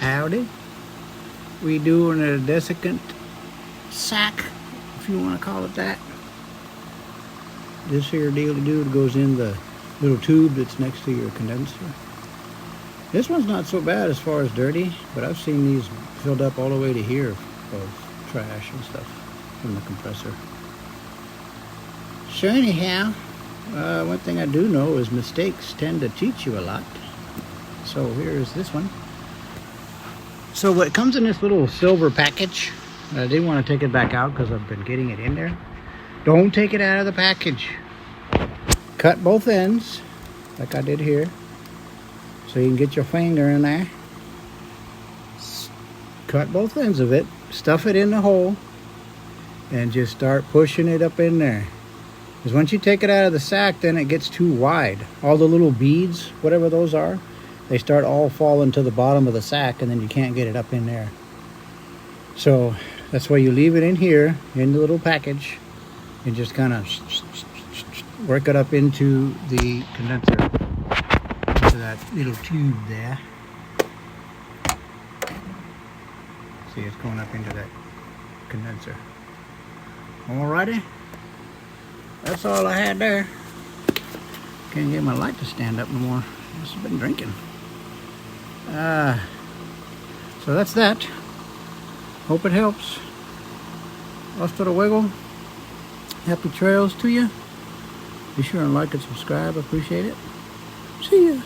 Howdy. We doing a desiccant sack, if you want to call it that. This here deal-to-do goes in the little tube that's next to your condenser. This one's not so bad as far as dirty, but I've seen these filled up all the way to here of trash and stuff from the compressor. So anyhow, one thing I do know is mistakes tend to teach you a lot. So here's this one. So what comes in this little silver package, I didn't want to take it back out because I've been getting it in there. Don't take it out of the package. Cut both ends, like I did here, so you can get your finger in there. Cut both ends of it, stuff it in the hole, and just start pushing it up in there. Because once you take it out of the sack, then it gets too wide. All the little beads, whatever those are, they start all falling to the bottom of the sack, and then you can't get it up in there. So that's why you leave it in here, in the little package, and just kind of work it up into the condenser, into that little tube there. See, it's going up into that condenser. Alrighty, that's all I had there. Can't get my light to stand up no more. I've just been drinking. So that's that. Hope it helps. Hasta luego. Happy trails to you. Be sure and like and subscribe. I appreciate it. See ya.